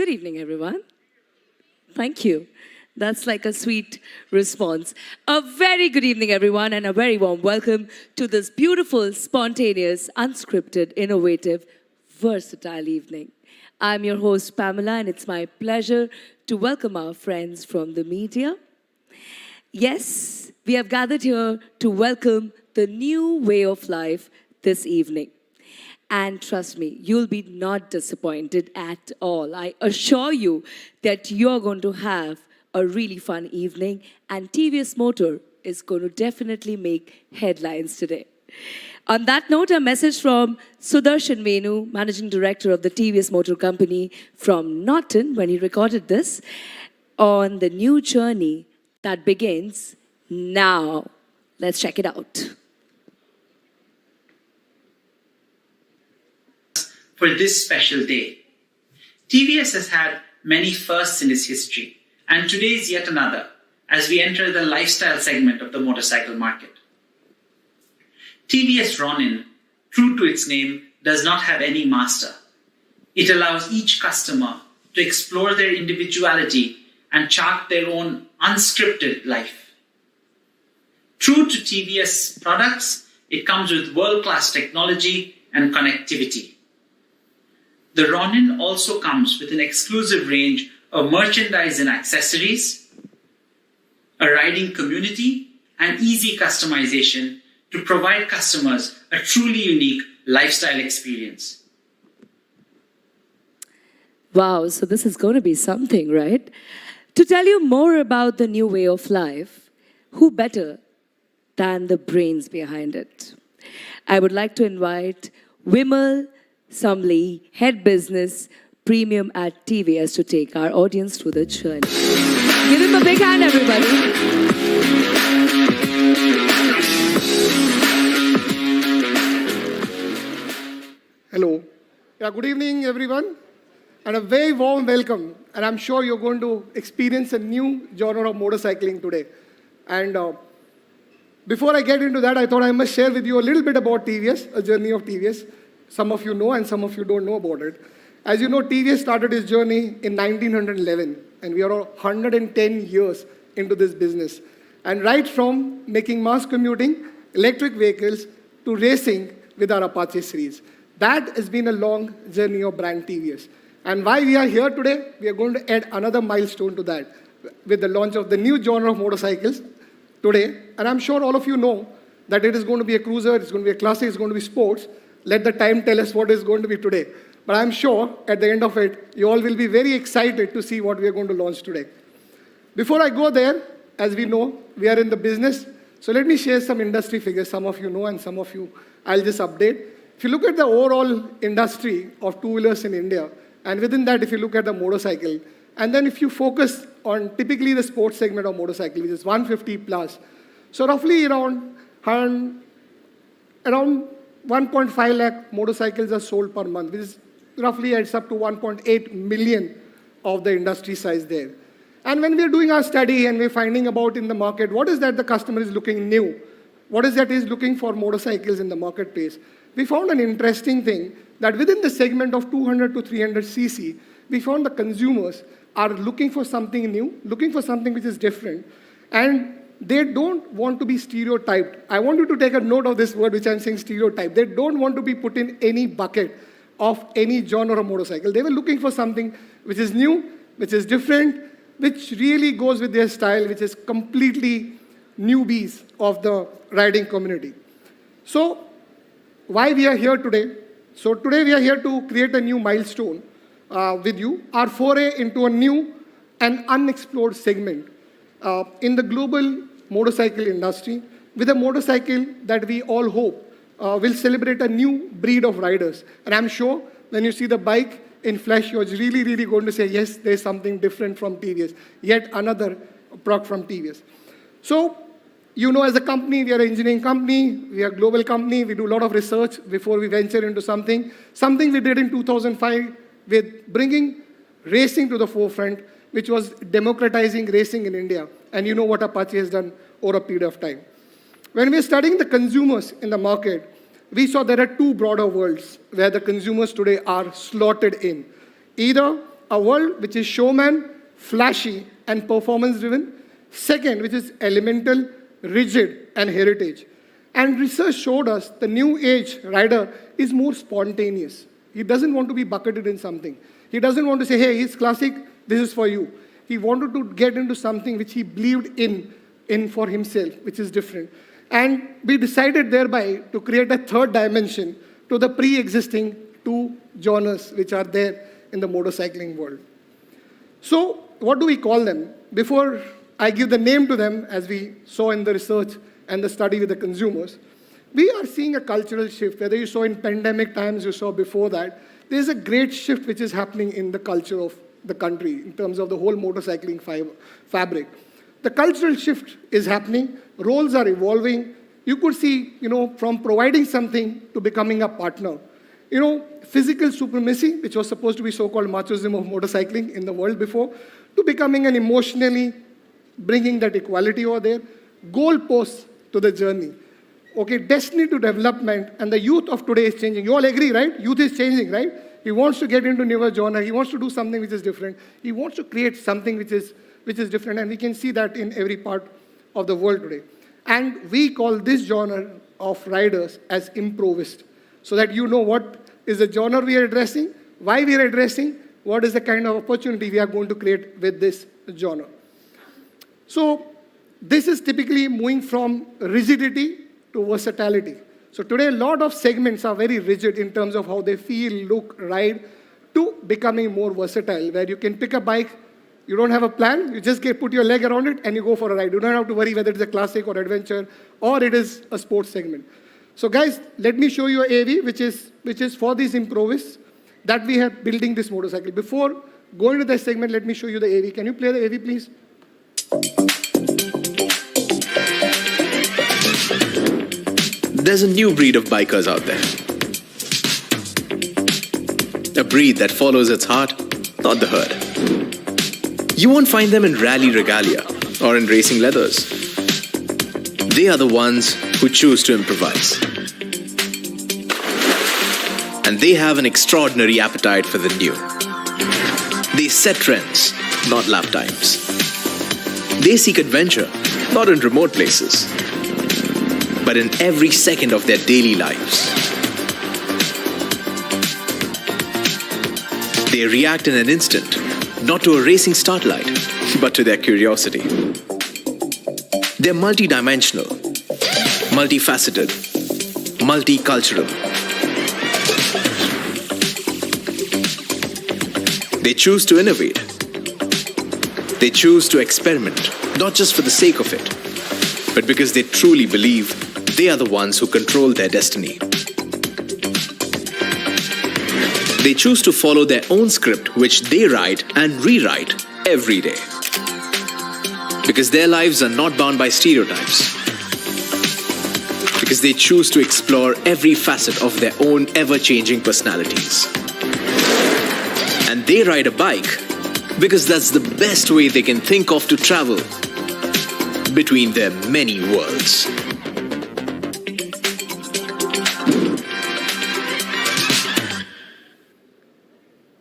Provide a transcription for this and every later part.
Good evening, everyone. Thank you. That's like a sweet response. A very good evening, everyone, and a very warm welcome to this beautiful, spontaneous, unscripted, innovative, versatile evening. I'm your host, Pamela, and it's my pleasure to welcome our friends from the media. Yes, we have gathered here to welcome the new way of life this evening. And trust me, you'll be not disappointed at all. I assure you that you're going to have a really fun evening, and TVS Motor is going to definitely make headlines today. On that note, a message from Sudarshan Venu, Managing Director of the TVS Motor Company from Norton, when he recorded this, on the new journey that begins now. Let's check it out. For this special day. TVS has had many firsts in its history, and today is yet another as we enter the lifestyle segment of the motorcycle market. TVS Ronin, true to its name, does not have any master. It allows each customer to explore their individuality and chart their own unscripted life. True to TVS products, it comes with world-class technology and connectivity. The Ronin also comes with an exclusive range of merchandise and accessories, a riding community, and easy customization to provide customers a truly unique lifestyle experience. Wow, so this is going to be something, right? To tell you more about the new way of life, who better than the brains behind it? I would like to invite Vimal Samli, Head Business Premium at TVS, to take our audience through the journey. Give him a big hand, everybody. Hello. Yeah, good evening, everyone, and a very warm welcome. And I'm sure you're going to experience a new genre of motorcycling today. And before I get into that, I thought I must share with you a little bit about TVS, a journey of TVS. Some of you know and some of you don't know about it. As you know, TVS started its journey in 1911, and we are 110 years into this business. And right from making mass commuting, electric vehicles, to racing with our Apache series. That has been a long journey of brand TVS. And why we are here today, we are going to add another milestone to that with the launch of the new genre of motorcycles today. And I'm sure all of you know that it is going to be a cruiser, it's going to be a classic, it's going to be sports. Let the time tell us what is going to be today. But I'm sure at the end of it, you all will be very excited to see what we are going to launch today. Before I go there, as we know, we are in the business. So let me share some industry figures. Some of you know and some of you I'll just update. If you look at the overall industry of two-wheelers in India, and within that, if you look at the motorcycle, and then if you focus on typically the sports segment of motorcycle, which is 150 plus, so roughly around 1.5 lakh motorcycles are sold per month, which is roughly adds up to 1.8 million of the industry size there. And when we're doing our study and we're finding about in the market, what is that the customer is looking new? What is that he's looking for motorcycles in the marketplace? We found an interesting thing that within the segment of 200 to 300 cc, we found the consumers are looking for something new, looking for something which is different, and they don't want to be stereotyped. I want you to take a note of this word which I'm saying, stereotype. They don't want to be put in any bucket of any genre of motorcycle. They were looking for something which is new, which is different, which really goes with their style, which is completely newbies of the riding community. So why we are here today? So today we are here to create a new milestone with you, our foray into a new and unexplored segment in the global motorcycle industry, with a motorcycle that we all hope will celebrate a new breed of riders. And I'm sure when you see the bike in flesh, you're really, really going to say, yes, there's something different from TVS, yet another product from TVS. So, you know, as a company, we are an engineering company, we are a global company, we do a lot of research before we venture into something. Something we did in 2005 with bringing racing to the forefront, which was democratizing racing in India. And you know what Apache has done over a period of time. When we're studying the consumers in the market, we saw there are two broader worlds where the consumers today are slotted in. Either a world which is showman, flashy, and performance-driven. Second, which is elemental, rigid, and heritage. And research showed us the new age rider is more spontaneous. He doesn't want to be bucketed in something. He doesn't want to say, hey, he's classic, this is for you. He wanted to get into something which he believed in for himself, which is different. And we decided thereby to create a third dimension to the pre-existing two genres which are there in the motorcycling world. So what do we call them? Before I give the name to them, as we saw in the research and the study with the consumers, we are seeing a cultural shift. Whether you saw in pandemic times, you saw before that, there's a great shift which is happening in the culture of the country in terms of the whole motorcycling fabric. The cultural shift is happening. Roles are evolving. You could see, from providing something to becoming a partner. Physical supremacy, which was supposed to be so-called machismo of motorcycling in the world before, to becoming an emotionally bringing that equality over there. Goalposts to the journey. Okay, destiny to development, and the youth of today is changing. You all agree, right? Youth is changing, right? He wants to get into newer genre. He wants to do something which is different. He wants to create something which is different, and we can see that in every part of the world today. And we call this genre of riders as improvist, so that you know what is the genre we are addressing, why we are addressing, what is the kind of opportunity we are going to create with this genre. So this is typically moving from rigidity to versatility. So today, a lot of segments are very rigid in terms of how they feel, look, ride, to becoming more versatile, where you can pick a bike, you don't have a plan, you just put your leg around it and you go for a ride. You don't have to worry whether it's a classic or adventure or it is a sports segment. So guys, let me show you a AV, which is for these improvists that we are building this motorcycle. Before going to that segment, let me show you the AV. Can you play the AV, please? There's a new breed of bikers out there. A breed that follows its heart, not the herd. You won't find them in rally regalia or in racing leathers. They are the ones who choose to improvise. And they have an extraordinary appetite for the new. They set trends, not lap times. They seek adventure, not in remote places, but in every second of their daily lives. They react in an instant, not to a racing start light, but to their curiosity. They're multidimensional, multifaceted, multicultural. They choose to innovate. They choose to experiment, not just for the sake of it, but because they truly believe they are the ones who control their destiny. They choose to follow their own script, which they write and rewrite every day. Because their lives are not bound by stereotypes. Because they choose to explore every facet of their own ever-changing personalities. And they ride a bike because that's the best way they can think of to travel between their many worlds.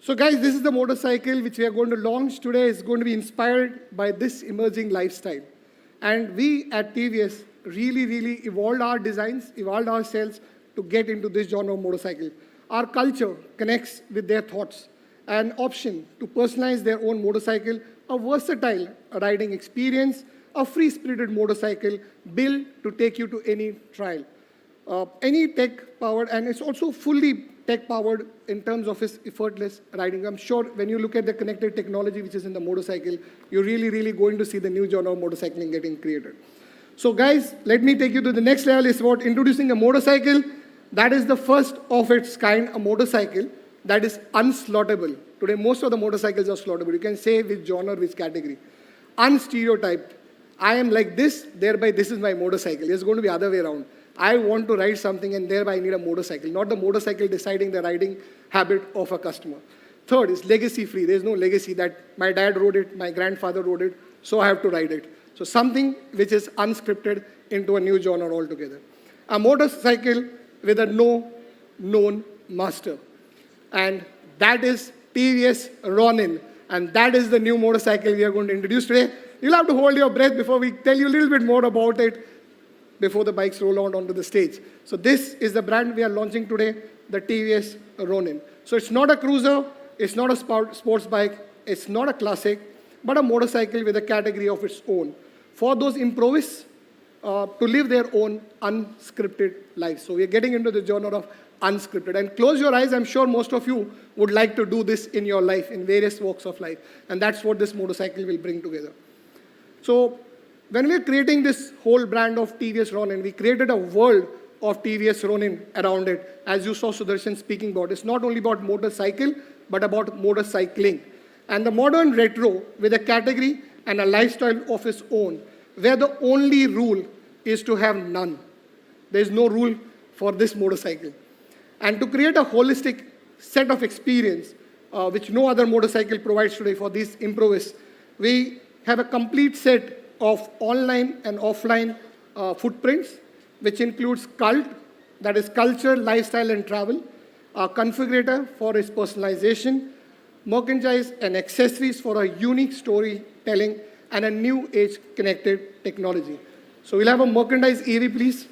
So guys, this is the motorcycle which we are going to launch today. It's going to be inspired by this emerging lifestyle. And we at TVS really evolved our designs, evolved ourselves to get into this genre of motorcycle. Our culture connects with their thoughts. An option to personalize their own motorcycle, a versatile riding experience, a free-spirited motorcycle built to take you to any trial. Any tech-powered, and it's also fully tech-powered in terms of its effortless riding. I'm sure when you look at the connected technology which is in the motorcycle, you're really going to see the new genre of motorcycling getting created. So guys, let me take you to the next level. It's about introducing a motorcycle that is the first of its kind, a motorcycle that is unslotable. Today, most of the motorcycles are slottable. You can say which genre, which category. Unstereotyped. I am like this, thereby this is my motorcycle. It's going to be the other way around. I want to ride something and thereby I need a motorcycle, not the motorcycle deciding the riding habit of a customer. Third is legacy-free. There's no legacy that my dad rode it, my grandfather rode it, so I have to ride it. So something which is unscripted into a new genre altogether. A motorcycle with a no known master. And that is TVS Ronin. And that is the new motorcycle we are going to introduce today. You'll have to hold your breath before we tell you a little bit more about it before the bikes roll out onto the stage. So this is the brand we are launching today, the TVS Ronin. So it's not a cruiser, it's not a sports bike, it's not a classic, but a motorcycle with a category of its own. For those improvists to live their own unscripted lives. So we're getting into the genre of unscripted. And close your eyes, I'm sure most of you would like to do this in your life, in various walks of life. And that's what this motorcycle will bring together. So when we're creating this whole brand of TVS Ronin, we created a world of TVS Ronin around it. As you saw Sudarshan speaking about, it's not only about motorcycle, but about motorcycling. And the modern retro with a category and a lifestyle of its own, where the only rule is to have none. There's no rule for this motorcycle. And to create a holistic set of experience, which no other motorcycle provides today for these improvists, we have a complete set of online and offline footprints, which includes cult, that is culture, lifestyle, and travel, a configurator for its personalization, merchandise and accessories for a unique storytelling, and a new age connected technology. So we'll have a merchandise EV, please.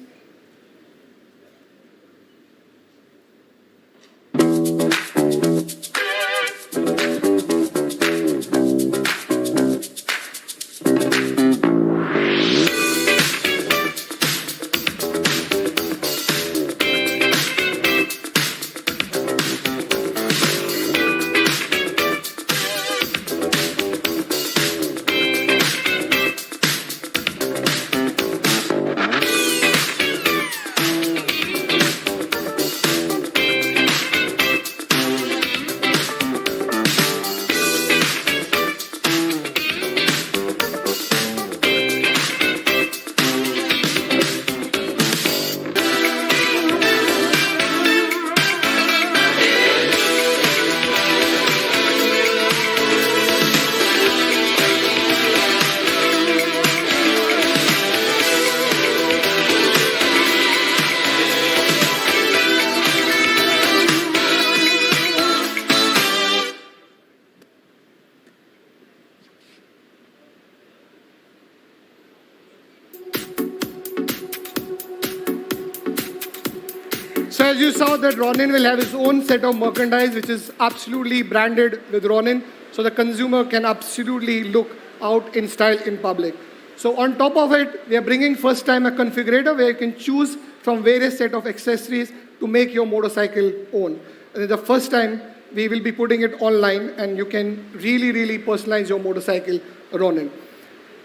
So as you saw that Ronin will have its own set of merchandise, which is absolutely branded with Ronin, so the consumer can absolutely look out in style in public. So on top of it, we are bringing first time a configurator where you can choose from various set of accessories to make your motorcycle own. And the first time we will be putting it online and you can really personalize your motorcycle Ronin.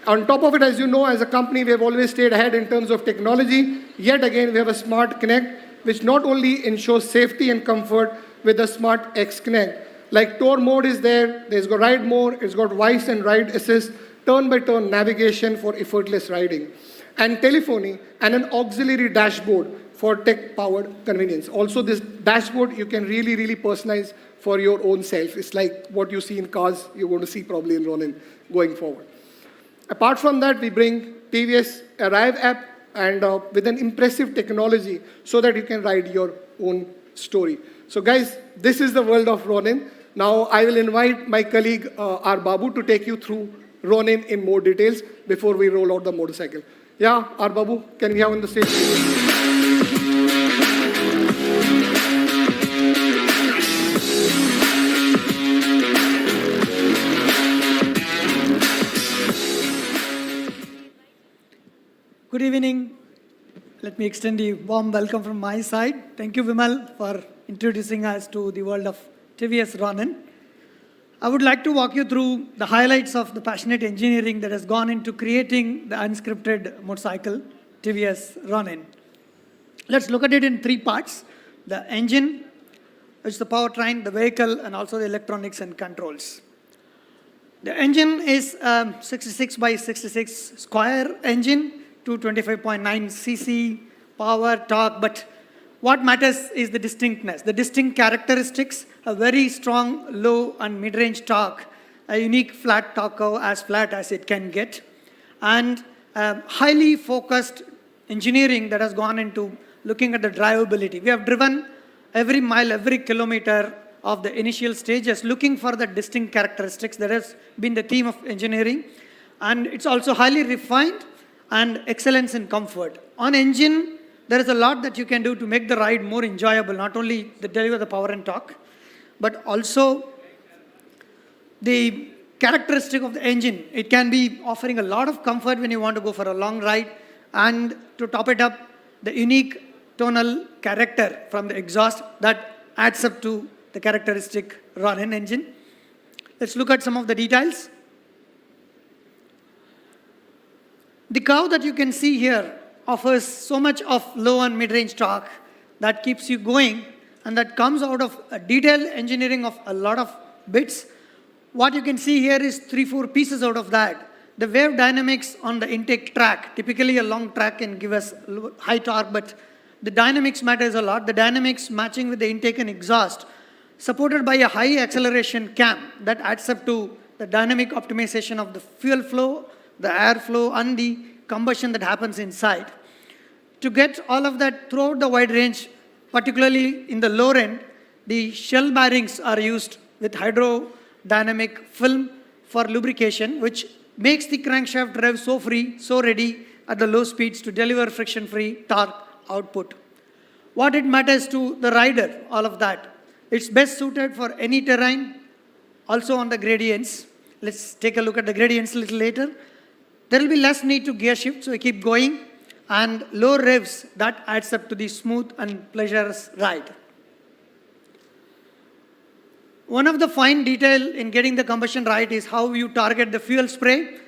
On top of it, as you know, as a company, we have always stayed ahead in terms of technology. Yet again, we have a Smart Connect, which not only ensures safety and comfort with the Smart X Connect. Like tour mode is there, there's got ride mode, it's got voice and ride assist, turn-by-turn navigation for effortless riding, and telephony, and an auxiliary dashboard for tech-powered convenience. Also, this dashboard you can really personalize for your own self. It's like what you see in cars, you're going to see probably in Ronin going forward. Apart from that, we bring TVS Arrive app and with an impressive technology so that you can write your own story. So guys, this is the world of Ronin. Now I will invite my colleague R. Babu to take you through Ronin in more details before we roll out the motorcycle. Yeah, R. Babu, can we have on the stage? Good evening. Let me extend a warm welcome from my side. Thank you, Vimal, for introducing us to the world of TVS Ronin. I would like to walk you through the highlights of the passionate engineering that has gone into creating the unscripted motorcycle, TVS Ronin. Let's look at it in three parts. The engine, which is the powertrain, the vehicle, and also the electronics and controls. The engine is 66 by 66 square engine, 225.9 cc, power, torque, but what matters is the distinctness, the distinct characteristics, a very strong low and mid-range torque, a unique flat torque curve as flat as it can get, and highly focused engineering that has gone into looking at the drivability. We have driven every mile, every kilometer of the initial stages, looking for the distinct characteristics. That has been the theme of engineering. And it's also highly refined and excellence in comfort. On engine, there is a lot that you can do to make the ride more enjoyable, not only the deliver the power and torque, but also the characteristic of the engine. It can be offering a lot of comfort when you want to go for a long ride, and to top it up, the unique tonal character from the exhaust that adds up to the characteristic Ronin engine. Let's look at some of the details. The curve that you can see here offers so much of low and mid-range torque that keeps you going, and that comes out of a detailed engineering of a lot of bits. What you can see here is 3-4 pieces out of that. The wave dynamics on the intake track, typically a long track can give us high torque, but the dynamics matters a lot. The dynamics matching with the intake and exhaust, supported by a high acceleration cam that adds up to the dynamic optimization of the fuel flow, the airflow, and the combustion that happens inside. To get all of that throughout the wide range, particularly in the lower end, the shell bearings are used with hydrodynamic film for lubrication, which makes the crankshaft drive so free, so ready at the low speeds to deliver friction-free torque output. What it matters to the rider, all of that. It's best suited for any terrain, also on the gradients. Let's take a look at the gradients a little later. There will be less need to gear shift, so we keep going, and low revs, that adds up to the smooth and pleasurous ride. One of the fine detail in getting the combustion right is how you target the fuel spray.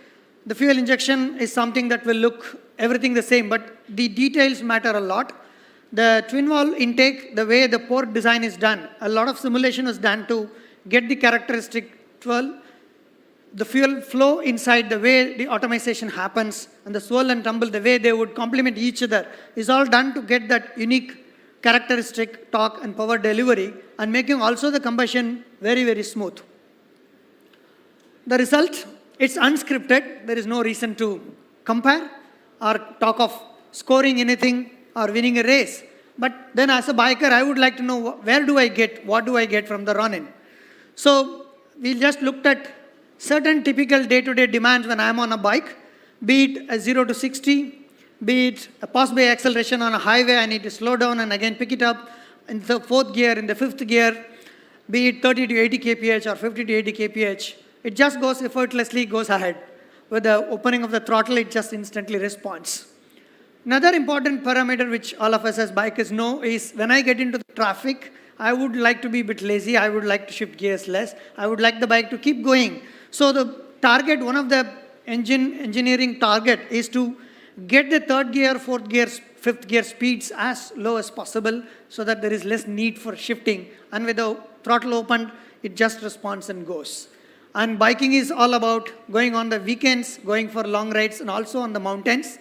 The fuel injection is something that will look everything the same, but the details matter a lot. The twin valve intake, the way the port design is done, a lot of simulation is done to get the characteristic 12. The fuel flow inside, the way the automation happens, and the swirl and tumble, the way they would complement each other, is all done to get that unique characteristic torque and power delivery, and making also the combustion very, very smooth. The result, it's unscripted. There is no reason to compare or talk of scoring anything or winning a race. But then as a biker, I would like to know where do I get, what do I get from the Ronin? So we just looked at certain typical day-to-day demands when I'm on a bike, be it a 0 to 60, be it a pass-by acceleration on a highway, I need to slow down and again pick it up in the 4th gear, in the 5th gear, be it 30 to 80 kph or 50 to 80 kph. It just goes effortlessly, goes ahead. With the opening of the throttle, it just instantly responds. Another important parameter which all of us as bikers know is when I get into the traffic, I would like to be a bit lazy. I would like to shift gears less. I would like the bike to keep going. So the target, one of the engineering target is to get the 3rd gear, 4th gear, 5th gear speeds as low as possible so that there is less need for shifting. And with the throttle opened, it just responds and goes. And biking is all about going on the weekends, going for long rides, and also on the mountains.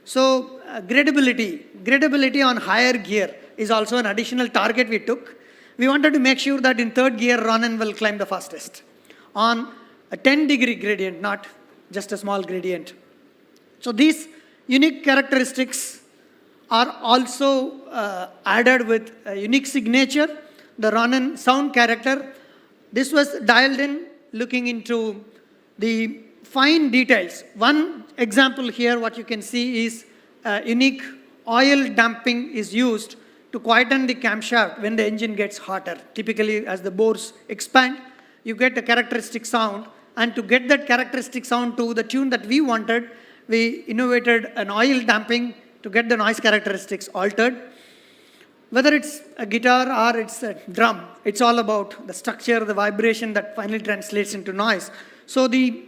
So gradability on higher gear is also an additional target we took. We wanted to make sure that in 3rd gear, Ronin will climb the fastest on a 10-degree gradient, not just a small gradient. So these unique characteristics are also added with a unique signature, the Ronin sound character. This was dialed in looking into the fine details. One example here, what you can see is unique oil damping is used to quieten the camshaft when the engine gets hotter. Typically, as the bores expand, you get a characteristic sound. And to get that characteristic sound to the tune that we wanted, we innovated an oil damping to get the noise characteristics altered. Whether it's a guitar or it's a drum, it's all about the structure, the vibration that finally translates into noise. So the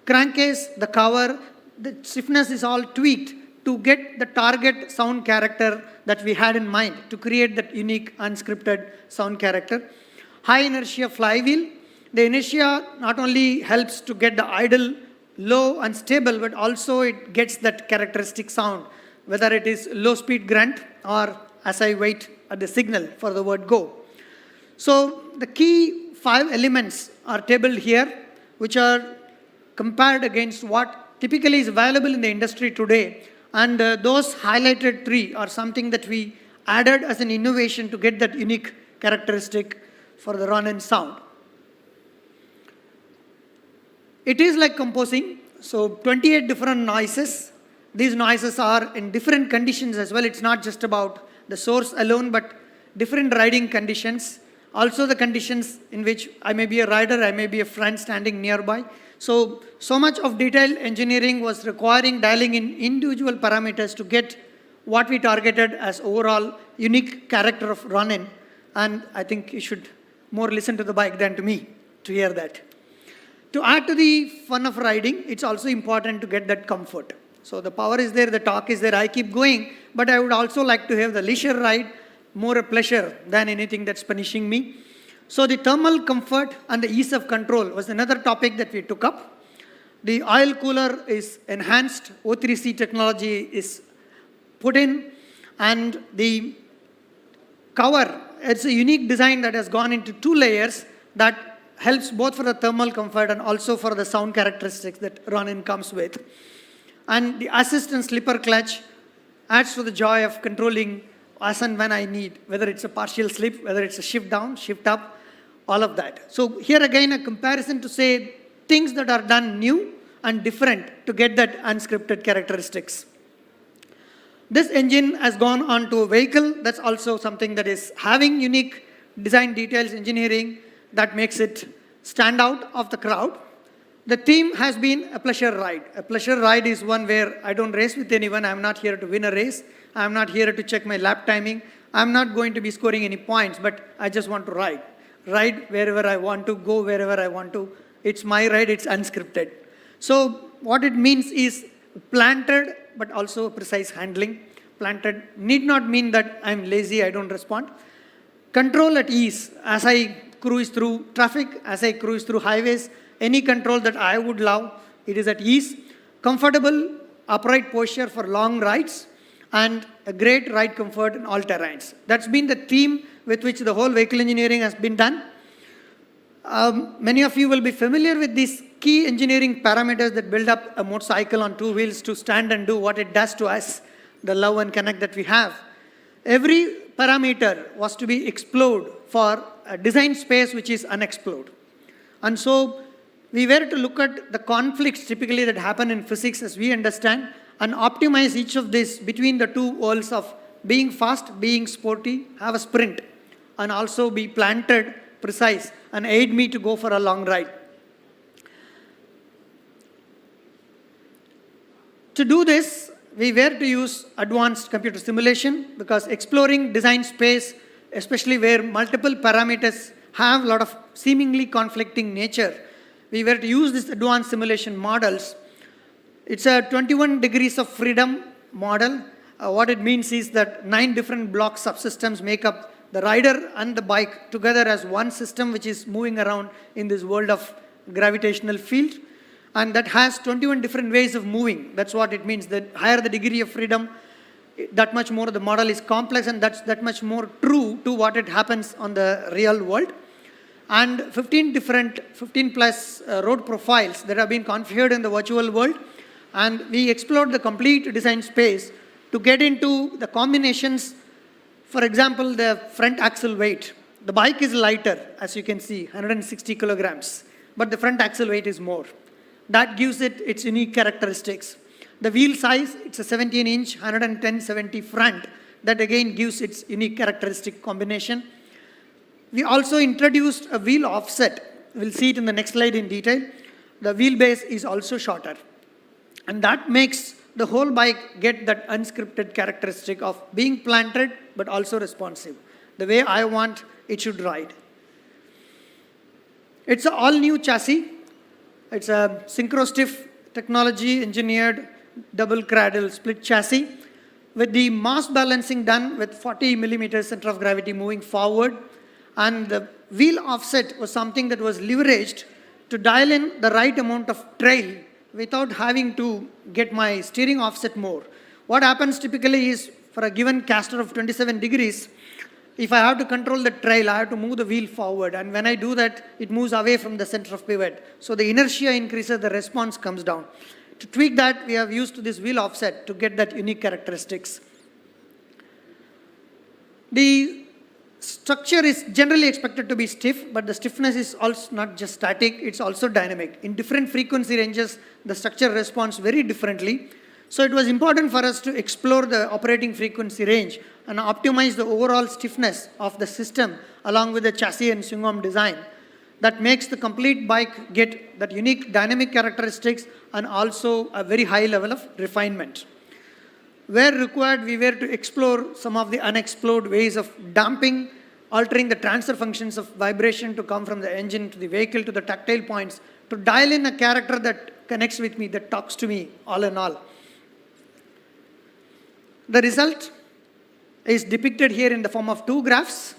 crankcase, the cover, the stiffness is all tweaked to get the target sound character that we had in mind to create that unique unscripted sound character. High inertia flywheel. The inertia not only helps to get the idle low and stable, but also it gets that characteristic sound, whether it is low speed grunt or as I wait at the signal for the word go. So the key 5 elements are tabled here, which are compared against what typically is available in the industry today. And those highlighted 3 are something that we added as an innovation to get that unique characteristic for the Ronin sound. It is like composing, so 28 different noises. These noises are in different conditions as well. It's not just about the source alone, but different riding conditions. Also the conditions in which I may be a rider, I may be a friend standing nearby. So much of detailed engineering was requiring dialing in individual parameters to get what we targeted as overall unique character of Ronin. And I think you should more listen to the bike than to me to hear that. To add to the fun of riding, it's also important to get that comfort. So the power is there, the torque is there, I keep going, but I would also like to have the leisure ride, more a pleasure than anything that's punishing me. So the thermal comfort and the ease of control was another topic that we took up. The oil cooler is enhanced, O3C technology is put in, and the cover, it's a unique design that has gone into 2 layers that helps both for the thermal comfort and also for the sound characteristics that Ronin comes with. And the assist and slipper clutch adds to the joy of controlling as and when I need, whether it's a partial slip, whether it's a shift down, shift up, all of that. So here again a comparison to say things that are done new and different to get that unscripted characteristics. This engine has gone on to a vehicle. That's also something that is having unique design details, engineering, that makes it stand out of the crowd. The theme has been a pleasure ride. A pleasure ride is one where I don't race with anyone. I'm not here to win a race. I'm not here to check my lap timing. I'm not going to be scoring any points, but I just want to ride. Ride wherever I want to, go wherever I want to. It's my ride, it's unscripted. So what it means is planted, but also precise handling. Planted need not mean that I'm lazy, I don't respond. Control at ease. As I cruise through traffic, as I cruise through highways, any control that I would love, it is at ease. Comfortable, upright posture for long rides, and a great ride comfort in all terrains. That's been the theme with which the whole vehicle engineering has been done. Many of you will be familiar with these key engineering parameters that build up a motorcycle on 2 wheels to stand and do what it does to us, the love and connect that we have. Every parameter was to be explored for a design space which is unexplored. And so we were to look at the conflicts typically that happen in physics as we understand and optimize each of these between the 2 worlds of being fast, being sporty, have a sprint, and also be planted, precise, and aid me to go for a long ride. To do this, we were to use advanced computer simulation because exploring design space, especially where multiple parameters have a lot of seemingly conflicting nature, we were to use these advanced simulation models. It's a 21 degrees of freedom model. What it means is that 9 different block subsystems make up the rider and the bike together as one system which is moving around in this world of gravitational field. And that has 21 different ways of moving. That's what it means. That higher the degree of freedom, that much more the model is complex, and that's that much more true to what it happens on the real world. And 15 plus road profiles that have been configured in the virtual world. And we explored the complete design space to get into the combinations. For example, the front axle weight. The bike is lighter, as you can see, 160 kilograms, but the front axle weight is more. That gives it its unique characteristics. The wheel size, it's a 17-inch, 110/70 front. That again gives its unique characteristic combination. We also introduced a wheel offset. We'll see it in the next slide in detail. The wheelbase is also shorter. And that makes the whole bike get that unscripted characteristic of being planted, but also responsive. The way I want it should ride. It's an all-new chassis. It's a synchro-stiff technology engineered double cradle split chassis with the mass balancing done with 40 millimeters center of gravity moving forward. And the wheel offset was something that was leveraged to dial in the right amount of trail without having to get my steering offset more. What happens typically is for a given caster of 27 degrees, if I have to control the trail, I have to move the wheel forward. And when I do that, it moves away from the center of pivot. So the inertia increases, the response comes down. To tweak that, we have used this wheel offset to get that unique characteristics. The structure is generally expected to be stiff, but the stiffness is also not just static, it's also dynamic. In different frequency ranges, the structure responds very differently. So it was important for us to explore the operating frequency range and optimize the overall stiffness of the system along with the chassis and swing arm design that makes the complete bike get that unique dynamic characteristics and also a very high level of refinement. Where required, we were to explore some of the unexplored ways of damping, altering the transfer functions of vibration to come from the engine to the vehicle to the tactile points, to dial in a character that connects with me, that talks to me, all in all. The result is depicted here in the form of two graphs.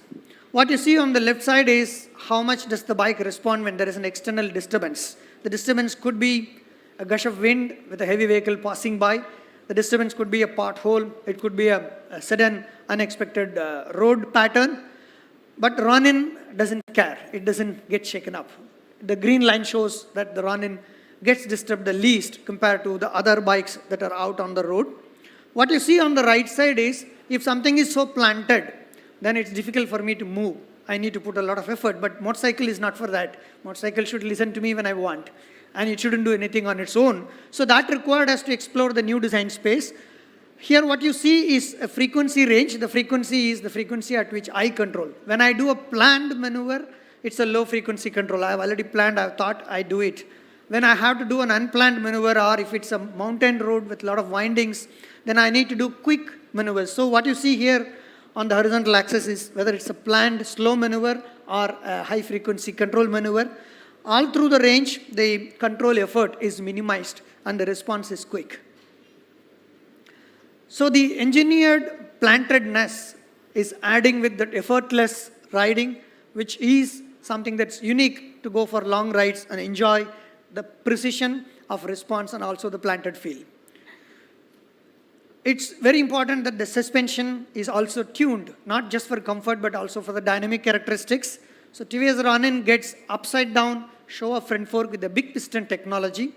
What you see on the left side is how much does the bike respond when there is an external disturbance. The disturbance could be a gush of wind with a heavy vehicle passing by. The disturbance could be a pothole. It could be a sudden, unexpected road pattern. But Ronin doesn't care. It doesn't get shaken up. The green line shows that the Ronin gets disturbed the least compared to the other bikes that are out on the road. What you see on the right side is, if something is so planted, then it's difficult for me to move. I need to put a lot of effort, but motorcycle is not for that. Motorcycle should listen to me when I want, and it shouldn't do anything on its own. So that required us to explore the new design space. Here what you see is a frequency range. The frequency is the frequency at which I control. When I do a planned maneuver, it's a low frequency control. I've already planned, I've thought, I do it. When I have to do an unplanned maneuver, or if it's a mountain road with a lot of windings, then I need to do quick maneuvers. So what you see here on the horizontal axis is whether it's a planned slow maneuver or a high frequency control maneuver. All through the range, the control effort is minimized and the response is quick. So the engineered plantedness is adding with that effortless riding, which is something that's unique to go for long rides and enjoy the precision of response and also the planted feel. It's very important that the suspension is also tuned, not just for comfort, but also for the dynamic characteristics. So TVS Ronin gets upside down show front fork with the big piston technology.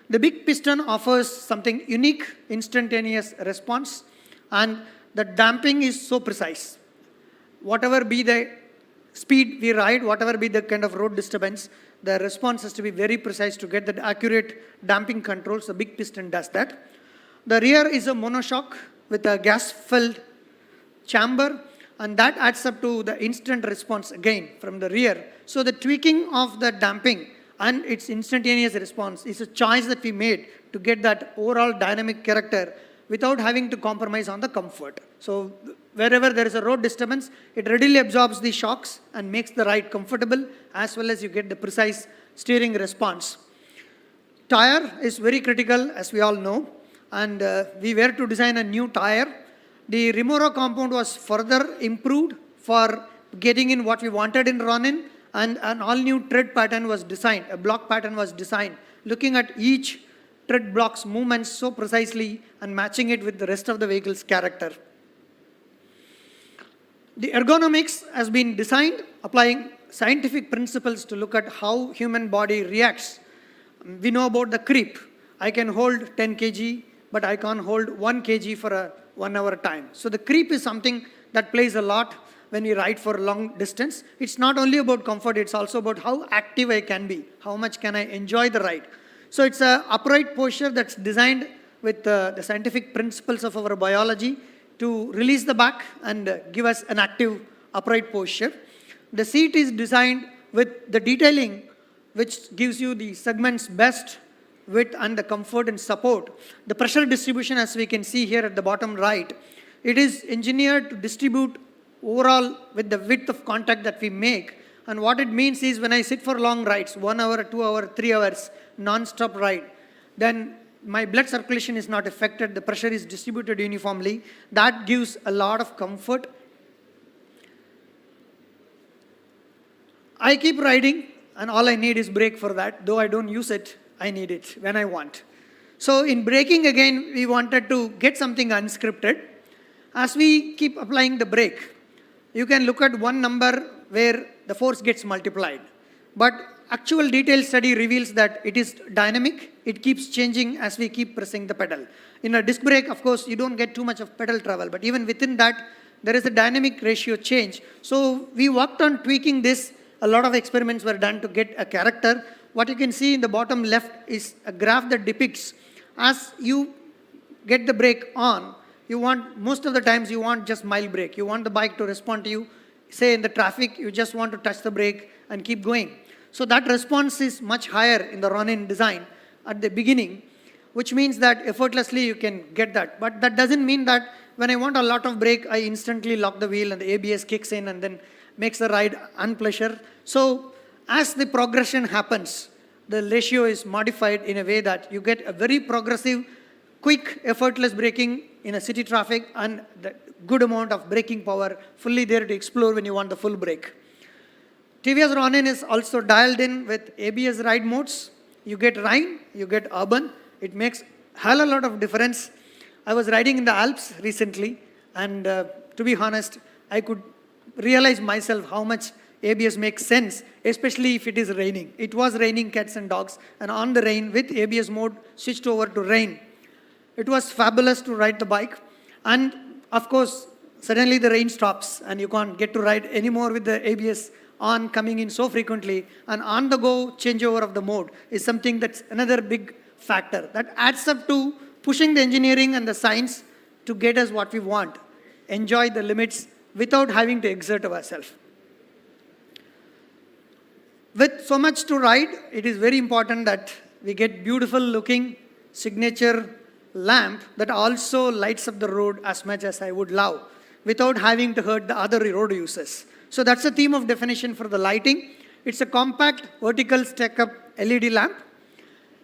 The big piston offers something unique, instantaneous response, and the damping is so precise. Whatever be the speed we ride, whatever be the kind of road disturbance, the response has to be very precise to get that accurate damping controls. The big piston does that. The rear is a monoshock with a gas-filled chamber, and that adds up to the instant response again from the rear. So the tweaking of the damping and its instantaneous response is a choice that we made to get that overall dynamic character without having to compromise on the comfort. So wherever there is a road disturbance, it readily absorbs the shocks and makes the ride comfortable, as well as you get the precise steering response. Tire is very critical, as we all know, and we were to design a new tire. The Remoro compound was further improved for getting in what we wanted in Ronin, and an all-new tread pattern was designed, a block pattern was designed, looking at each tread block's movements so precisely and matching it with the rest of the vehicle's character. The ergonomics has been designed applying scientific principles to look at how human body reacts. We know about the creep. I can hold 10 kg, but I can't hold 1 kg for a 1 hour time. So the creep is something that plays a lot when we ride for a long distance. It's not only about comfort, it's also about how active I can be, how much can I enjoy the ride. So it's an upright posture that's designed with the scientific principles of our biology to release the back and give us an active upright posture. The seat is designed with the detailing which gives you the segment's best width and the comfort and support. The pressure distribution, as we can see here at the bottom right, it is engineered to distribute overall with the width of contact that we make. And what it means is when I sit for long rides, 1 hour, 2 hours, 3 hours, non-stop ride, then my blood circulation is not affected, the pressure is distributed uniformly. That gives a lot of comfort. I keep riding and all I need is brake for that. Though I don't use it, I need it when I want. So in braking again, we wanted to get something unscripted. As we keep applying the brake, you can look at one number where the force gets multiplied. But actual detailed study reveals that it is dynamic. It keeps changing as we keep pressing the pedal. In a disc brake, of course, you don't get too much of pedal travel, but even within that, there is a dynamic ratio change. So we worked on tweaking this. A lot of experiments were done to get a character. What you can see in the bottom left is a graph that depicts as you get the brake on, most of the times you want just mild brake. You want the bike to respond to you. Say in the traffic, you just want to touch the brake and keep going. So that response is much higher in the Ronin design at the beginning, which means that effortlessly you can get that. But that doesn't mean that when I want a lot of brake, I instantly lock the wheel and the ABS kicks in and then makes the ride unpleasure. So as the progression happens, the ratio is modified in a way that you get a very progressive, quick, effortless braking in a city traffic and the good amount of braking power fully there to explore when you want the full brake. TVS Ronin is also dialed in with ABS ride modes. You get Rhine, you get Urban. It makes hell a lot of difference. I was riding in the Alps recently, and to be honest, I could realize myself how much ABS makes sense, especially if it is raining. It was raining cats and dogs, and on the rain with ABS mode, switched over to rain. It was fabulous to ride the bike, and of course, suddenly the rain stops, and you can't get to ride anymore with the ABS on coming in so frequently, and on the go changeover of the mode is something that's another big factor that adds up to pushing the engineering and the science to get us what we want, enjoy the limits without having to exert ourselves. With so much to ride, it is very important that we get beautiful looking signature lamp that also lights up the road as much as I would love without having to hurt the other road users. So that's the theme of definition for the lighting. It's a compact vertical stack-up LED lamp.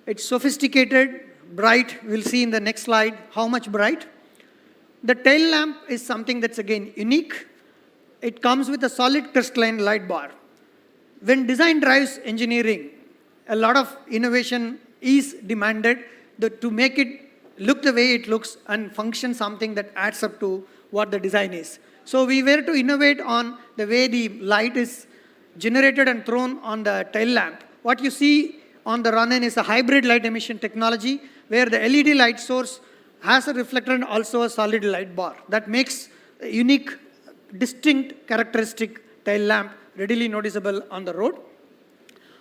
It's sophisticated, bright. We'll see in the next slide how much bright. The tail lamp is something that's again unique. It comes with a solid crystalline light bar. When design drives engineering, a lot of innovation is demanded to make it look the way it looks and function something that adds up to what the design is. So we were to innovate on the way the light is generated and thrown on the tail lamp. What you see on the Ronin is a hybrid light emission technology where the LED light source has a reflector and also a solid light bar. That makes a unique, distinct, characteristic tail lamp readily noticeable on the road.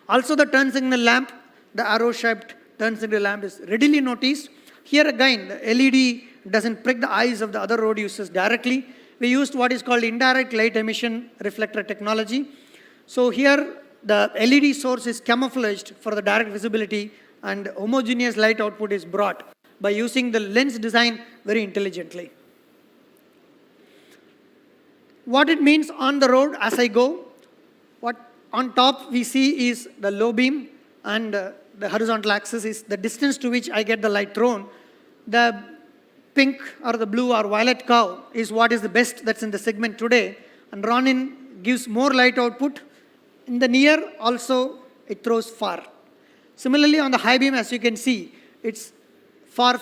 Also the turn signal lamp, the arrow-shaped turn signal lamp is readily noticed. Here again, the LED doesn't prick the eyes of the other road users directly. We used what is called indirect light emission reflector technology. So here the LED source is camouflaged for the direct visibility and homogeneous light output is brought by using the lens design very intelligently. What it means on the road as I go, what on top we see is the low beam and the horizontal axis is the distance to which I get the light thrown. The pink or the blue or violet curve is what is the best that's in the segment today. And Ronin gives more light output. In the near also it throws far. Similarly on the high beam as you can see, it's far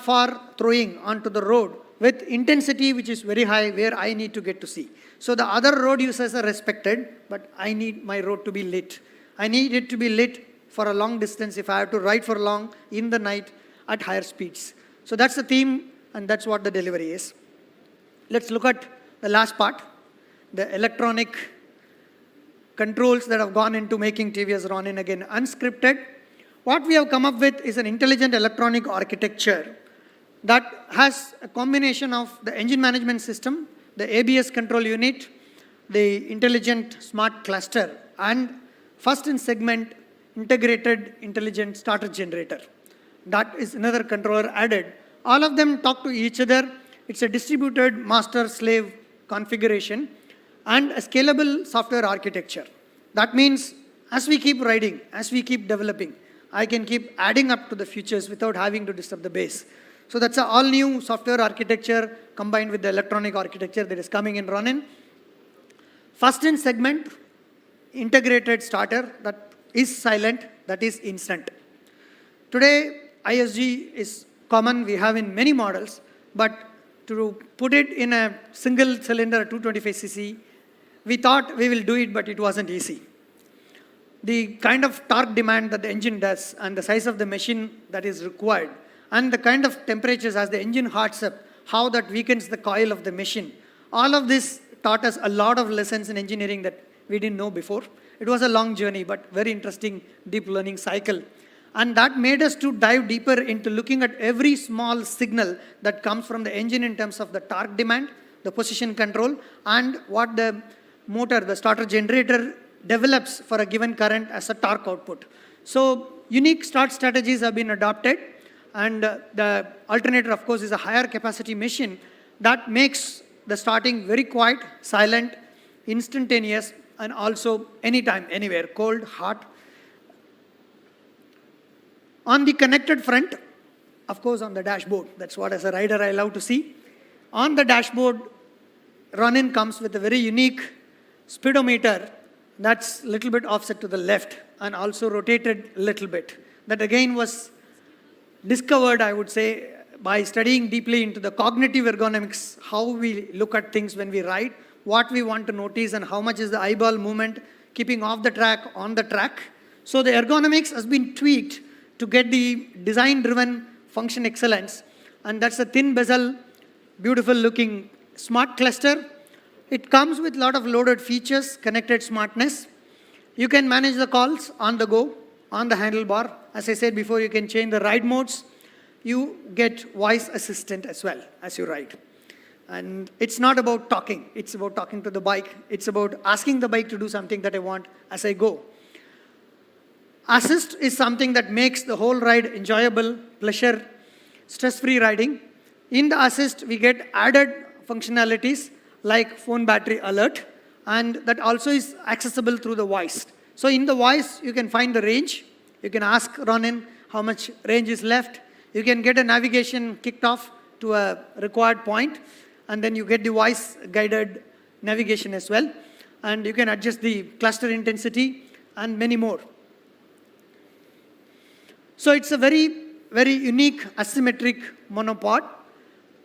throwing onto the road with intensity which is very high where I need to get to see. So the other road users are respected, but I need my road to be lit. I need it to be lit for a long distance if I have to ride for long in the night at higher speeds. So that's the theme and that's what the delivery is. Let's look at the last part, the electronic controls that have gone into making TVS Ronin again unscripted. What we have come up with is an intelligent electronic architecture that has a combination of the engine management system, the ABS control unit, the intelligent smart cluster, and first in segment integrated intelligent starter generator. That is another controller added. All of them talk to each other. It's a distributed master-slave configuration and a scalable software architecture. That means as we keep riding, as we keep developing, I can keep adding up to the features without having to disturb the base. So that's an all-new software architecture combined with the electronic architecture that is coming in Ronin. First in segment, integrated starter that is silent, that is instant. Today, ISG is common, we have in many models, but to put it in a single cylinder 225cc, we thought we will do it, but it wasn't easy. The kind of torque demand that the engine does and the size of the machine that is required and the kind of temperatures as the engine heats up, how that weakens the coil of the machine, all of this taught us a lot of lessons in engineering that we didn't know before. It was a long journey, but very interesting deep learning cycle. And that made us to dive deeper into looking at every small signal that comes from the engine in terms of the torque demand, the position control, and what the motor, the starter generator, develops for a given current as a torque output. So unique start strategies have been adopted, and the alternator, of course, is a higher capacity machine that makes the starting very quiet, silent, instantaneous, and also anytime, anywhere, cold, hot. On the connected front, of course, on the dashboard, that's what as a rider I love to see. On the dashboard, Ronin comes with a very unique speedometer that's a little bit offset to the left and also rotated a little bit. That again was discovered, I would say, by studying deeply into the cognitive ergonomics, how we look at things when we ride, what we want to notice, and how much is the eyeball movement, keeping off the track, on the track. So the ergonomics has been tweaked to get the design-driven function excellence. And that's a thin bezel, beautiful looking smart cluster. It comes with a lot of loaded features, connected smartness. You can manage the calls on the go, on the handlebar. As I said before, you can change the ride modes. You get voice assistant as well as you ride. And it's not about talking. It's about talking to the bike. It's about asking the bike to do something that I want as I go. Assist is something that makes the whole ride enjoyable, pleasure, stress-free riding. In the assist, we get added functionalities like phone battery alert, and that also is accessible through the voice. So in the voice, you can find the range. You can ask Ronin how much range is left. You can get a navigation kicked off to a required point, and then you get the voice-guided navigation as well. And you can adjust the cluster intensity and many more. So it's a very, very unique asymmetric monopod,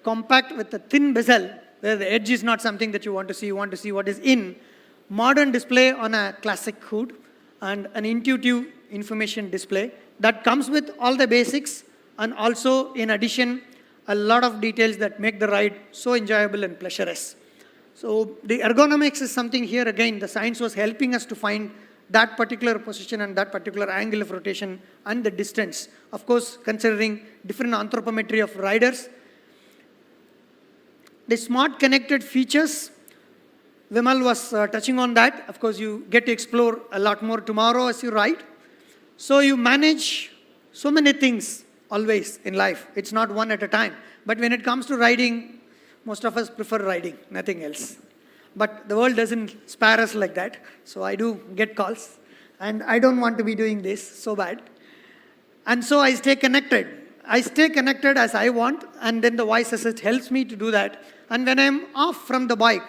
compact with a thin bezel, where the edge is not something that you want to see. You want to see what is in. Modern display on a classic hood, and an intuitive information display that comes with all the basics, and also, in addition, a lot of details that make the ride so enjoyable and pleasurous. So the ergonomics is something here, again, the science was helping us to find that particular position and that particular angle of rotation and the distance. Of course, considering different anthropometry of riders. The smart connected features, Vimal was touching on that. Of course, you get to explore a lot more tomorrow as you ride. So you manage so many things always in life. It's not one at a time. But when it comes to riding, most of us prefer riding, nothing else. But the world doesn't spare us like that. So I do get calls. And I don't want to be doing this so bad. And so I stay connected. I stay connected as I want. And then the voice assist helps me to do that. And when I'm off from the bike,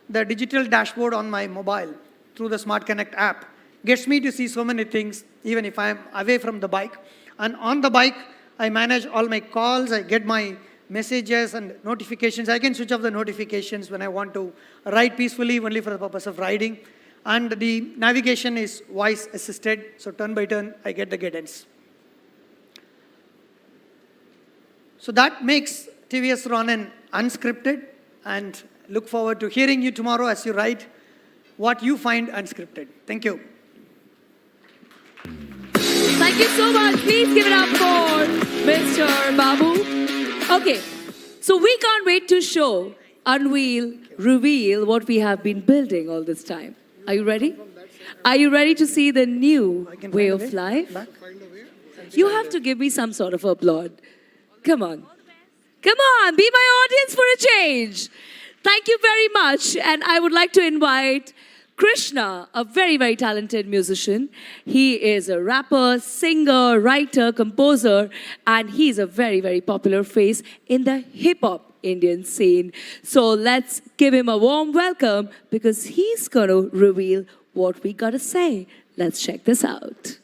the digital dashboard on my mobile through the Smart Connect app gets me to see so many things, even if I'm away from the bike. And on the bike, I manage all my calls. I get my messages and notifications. I can switch off the notifications when I want to ride peacefully, only for the purpose of riding. And the navigation is voice assisted. So turn by turn, I get the guidance. So that makes TVS Ronin unscripted, and look forward to hearing you tomorrow as you ride what you find unscripted. Thank you. Thank you so much. Please give it up for Mr. Babu. Okay, so we can't wait to show, unveil, reveal what we have been building all this time. Are you ready? Are you ready to see the new way of life? You have to give me some sort of applaud. Come on. Come on, be my audience for a change. Thank you very much. And I would like to invite Krishna, a very, very talented musician. He is a rapper, singer, writer, composer, and he's a very, very popular face in the hip-hop Indian scene. So let's give him a warm welcome, because he's going to reveal what we got to say. Let's check this out.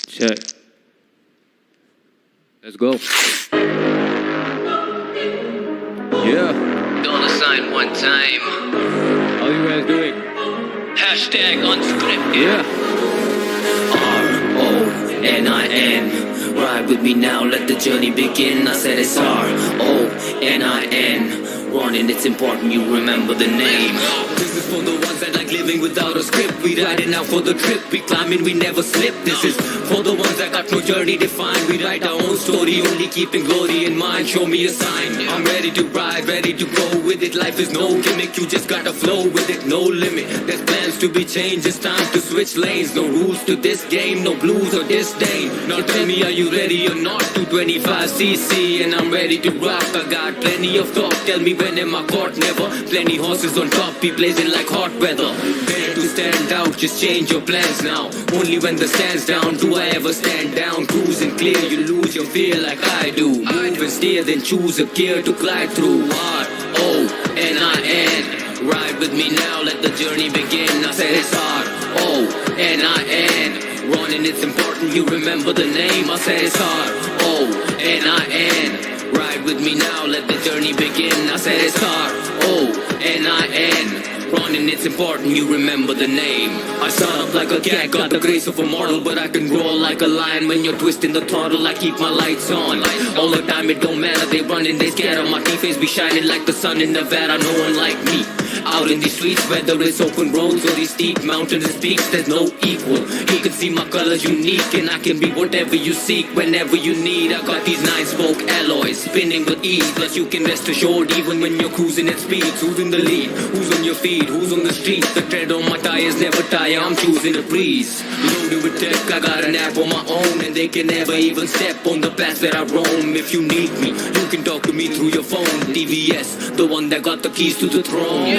Check. Let's go. Yeah. $sign one time. How you guys doing? Hashtag unscripted. Yeah. RONIN. Ride with me now, let the journey begin. I said it's R-O-N-I-N. Ronin, it's important you remember the name. This is for the ones that like living without a script. We riding out for the trip, we climbing, we never slip. This is for the ones that got no journey defined. We write our own story, only keeping glory in mind. Show me a sign, I'm ready to ride, ready to go with it. Life is no gimmick, you just gotta flow with it, no limit. There's plans to be changed, it's time to switch lanes. No rules to this game, no blues or disdain. Now tell me, are you ready or not? 225cc and I'm ready to rock. I got plenty of talk, tell me when am I caught? Never. Plenty horses on top, be blazing like hot weather. Better to stand out, just change your plans now. Only when the stand's down do I ever stand down. Cruising clear, you lose your fear like I do. Move and steer, then choose a gear to glide through. R-O-N-I-N. Ride with me now, let the journey begin. I said it's R-O-N-I-N. Ronin, it's important you remember the name. I said it's R-O-N-I-N. Ride with me now, let the journey begin. I said it's R-O-N-I-N. Ronin, it's important you remember the name. I start up like a cat, got the grace of a mortal, but I can roar like a lion. When you're twisting the throttle, I keep my lights on. All the time it don't matter, they running, they scared of my T-face be shining like the sun in Nevada. No one like me. Out in the streets, whether it's open roads or these steep mountains and peaks, there's no equal. You can see my colors unique, and I can be whatever you seek whenever you need. I got these 9-spoke alloys spinning with ease. Plus you can rest assured even when you're cruising at speed. Who's in the lead? Who's on your feet? Who's on the street? The tread on my tires never tire. I'm choosing the breeze. Loaded with tech, I got an app on my own, and they can never even step on the paths that I roam. If you need me, you can talk to me through your phone. TVS, the one that got the keys to the throne.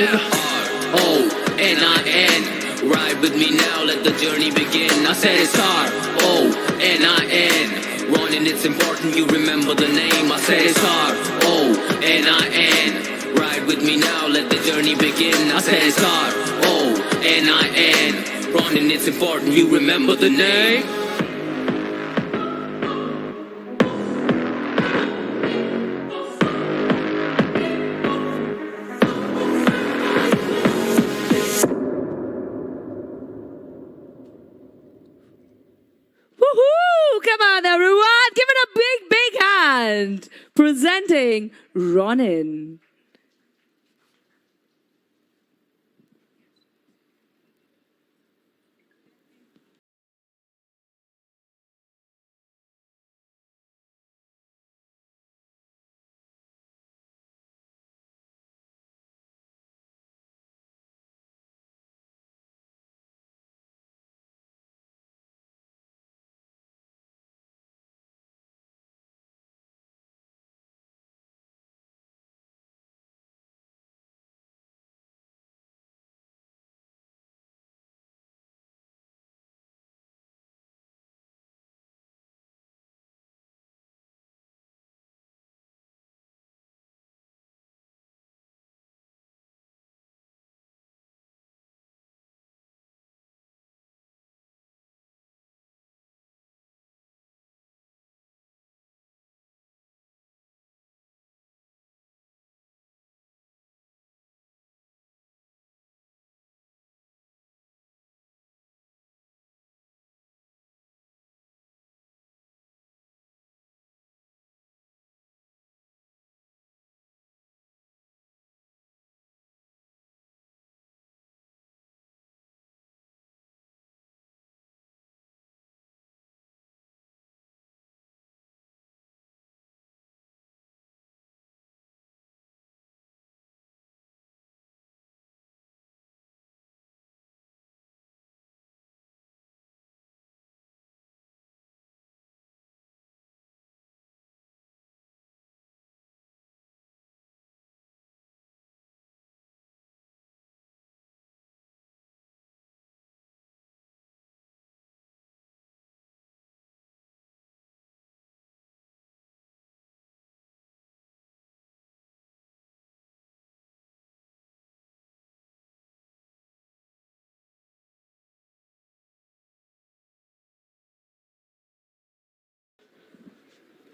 R-O-N-I-N. Ride with me now, let the journey begin. I said it's R-O-N-I-N. Ronin, it's important you remember the name. I said it's R-O-N-I-N. Ride with me now, let the journey begin. I said it's R-O-N-I-N. Ronin, it's important you remember the name. Woohoo! Come on, everyone. Give it a big, big hand. Presenting Ronin.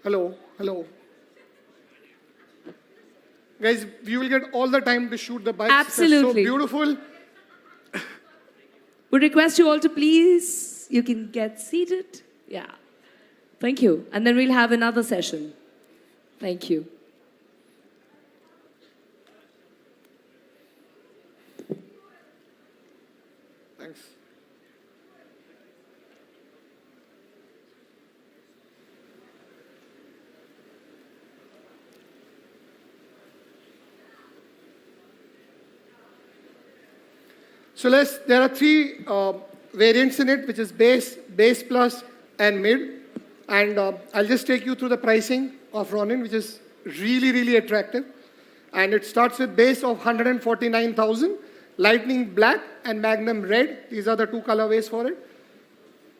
Hello, hello. Guys, we will get all the time to shoot the bikes. Absolutely. They're so beautiful. Would request you all to please, you can get seated. Yeah. Thank you. And then we'll have another session. Thank you. Thanks. So there are three variants in it, which is base plus, and mid. And I'll just take you through the pricing of Ronin, which is really, really attractive. And it starts with base of 149,000, lightning black and magnum red. These are the two colorways for it.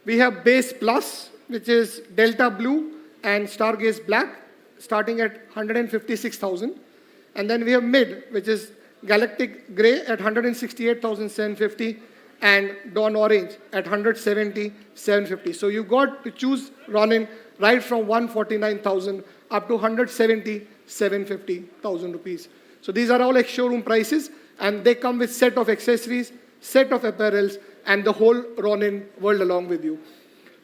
We have base plus, which is delta blue and stargaze black, starting at 156,000. And then we have mid, which is galactic gray at 168,750 and dawn orange at 170,750. So you got to choose Ronin right from 149,000 up to 170,750,000 rupees. So these are all ex-showroom prices, and they come with set of accessories, set of apparels, and the whole Ronin world along with you.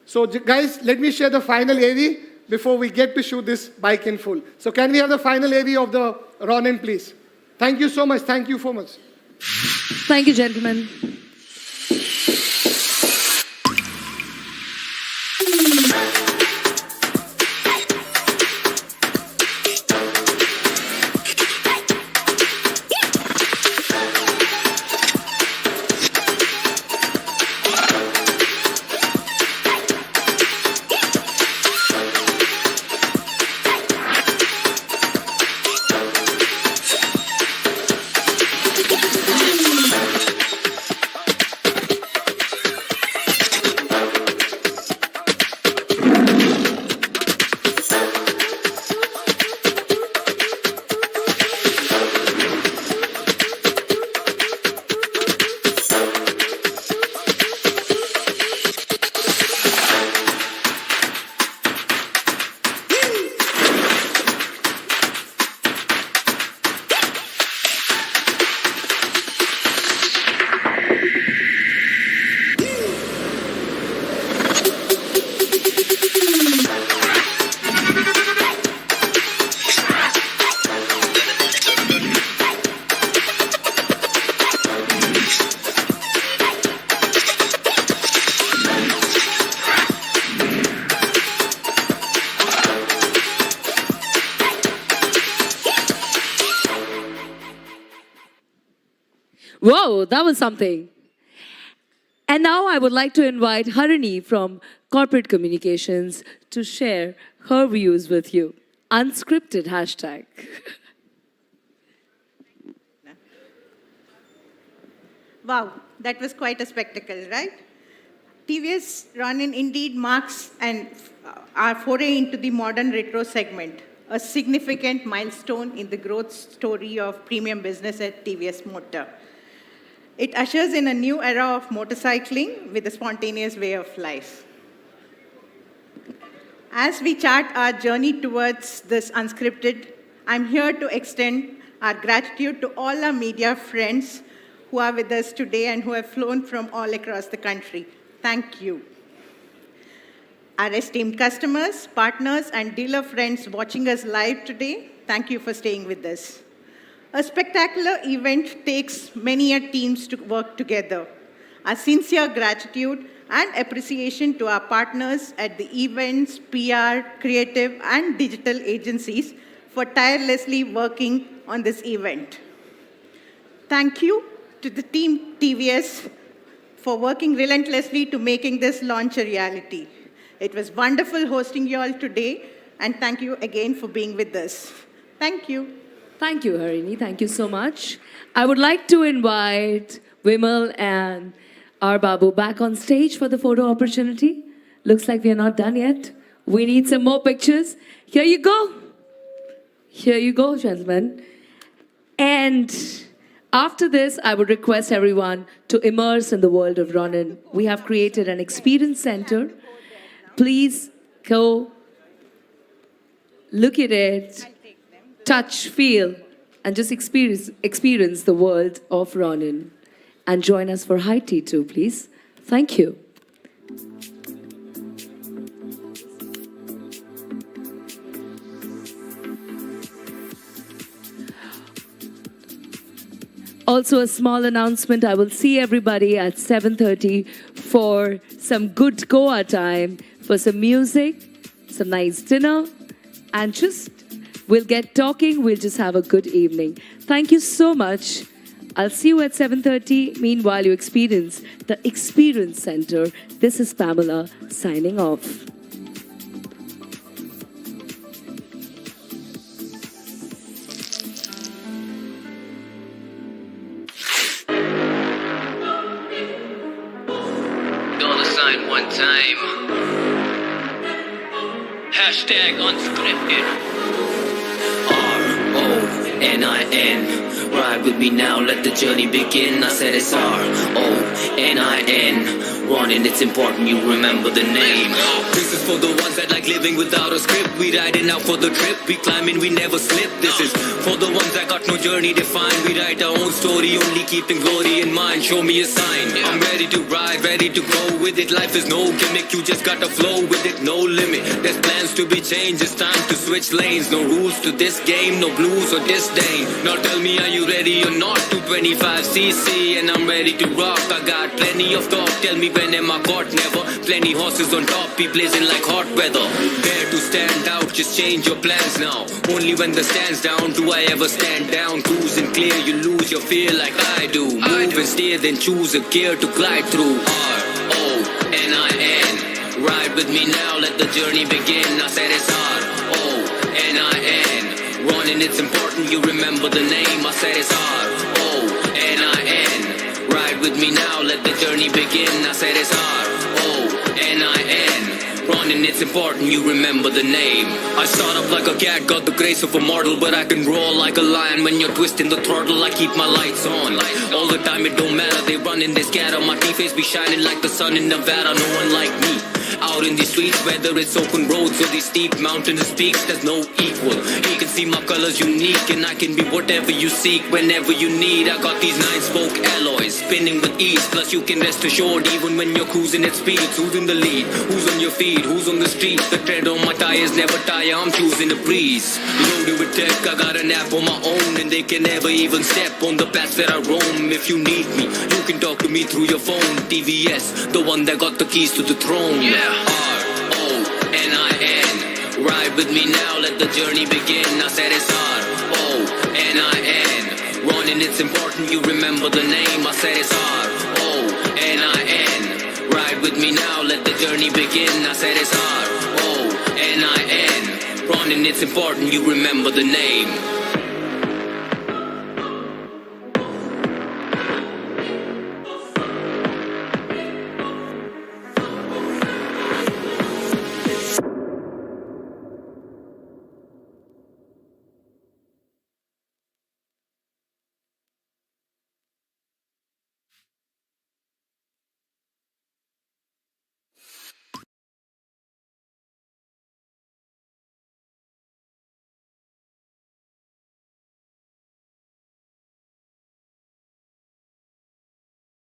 So guys, let me share the final AV before we get to shoot this bike in full. So can we have the final AV of the Ronin, please? Thank you so much. Thank you so much. Thank you, gentlemen. Whoa, that was something. And now I would like to invite Harini from Corporate Communications to share her views with you. Unscripted hashtag. Wow, that was quite a spectacle, right? TVS Ronin indeed marks our foray into the modern retro segment, a significant milestone in the growth story of premium business at TVS Motor. It ushers in a new era of motorcycling with a spontaneous way of life. As we chart our journey towards this unscripted, I'm here to extend our gratitude to all our media friends who are with us today and who have flown from all across the country. Thank you. Our esteemed customers, partners, and dealer friends watching us live today, thank you for staying with us. A spectacular event takes many teams to work together. Our sincere gratitude and appreciation to our partners at the events, PR, creative, and digital agencies for tirelessly working on this event. Thank you to the team TVS for working relentlessly to making this launch a reality. It was wonderful hosting you all today, and thank you again for being with us. Thank you. Thank you, Harini. Thank you so much. I would like to invite Vimal and our Babu back on stage for the photo opportunity. Looks like we are not done yet. We need some more pictures. Here you go. Here you go, gentlemen. And after this, I would request everyone to immerse in the world of Ronin. We have created an experience center. Please go look at it, touch, feel, and just experience the world of Ronin. And join us for high tea too, please. Thank you. Also, a small announcement. I will see everybody at 7:30 for some good Goa time, for some music, some nice dinner, and just we'll get talking. We'll just have a good evening. Thank you so much. I'll see you at 7:30. Meanwhile, you experience the Experience Center. This is Pamela signing off. $sign one time. Hashtag unscripted. RONIN. Ride with me now, let the journey begin. I said it's RONIN. Ronin, it's important you remember the name. This is for the ones that like living without a script. We riding out for the trip, we climbing, we never slip. This is for the ones that got no journey defined. We write our own story, only keeping glory in mind. Show me a sign. I'm ready to ride, ready to go with it. Life is no gimmick, you just gotta flow with it, no limit. There's plans to be changed, it's time to switch lanes. No rules to this game, no blues or disdain. Now tell me, are you ready or not? 225cc and I'm ready to rock. I got plenty of talk, tell me when am I caught? Never. Plenty horses on top, be blazing like hot weather. Dare to stand out, just change your plans now. Only when the stand's down do I ever stand down. Cruising clear, you lose your fear like I do. Move and steer, then choose a gear to glide through. RONIN. Ride with me now, let the journey begin. I said it's RONIN. Ronin, it's important you remember the name. I said it's RONIN. Ride with me now, let the journey begin. I said it's RONIN. Ronin, it's important you remember the name. I start up like a cat, got the grace of a mortal, but I can roar like a lion when you're twisting the throttle. I keep my lights on all the time, it don't matter. They running, they scatter. My T-face be shining like the sun in Nevada. No one like me out in the streets, whether it's open roads or these steep mountainous peaks, there's no equal. You can see my colors unique, and I can be whatever you seek whenever you need. I got these 9-spoke alloys spinning with ease, plus you can rest assured even when you're cruising at speeds. Who's in the lead? Who's on your feet? Who's on the street? The tread on my tires never tire, I'm choosing a breeze. Loaded with tech, I got an app on my own, and they can never even step on the paths that I roam. If you need me, you can talk to me through your phone. TVS, the one that got the keys to the throne. RONIN. Ride with me now, let the journey begin. I said it's RONIN. Ronin, it's important you remember the name. I said it's RONIN. Ride with me now, let the journey begin. I said it's RONIN. Ronin, it's important you remember the name.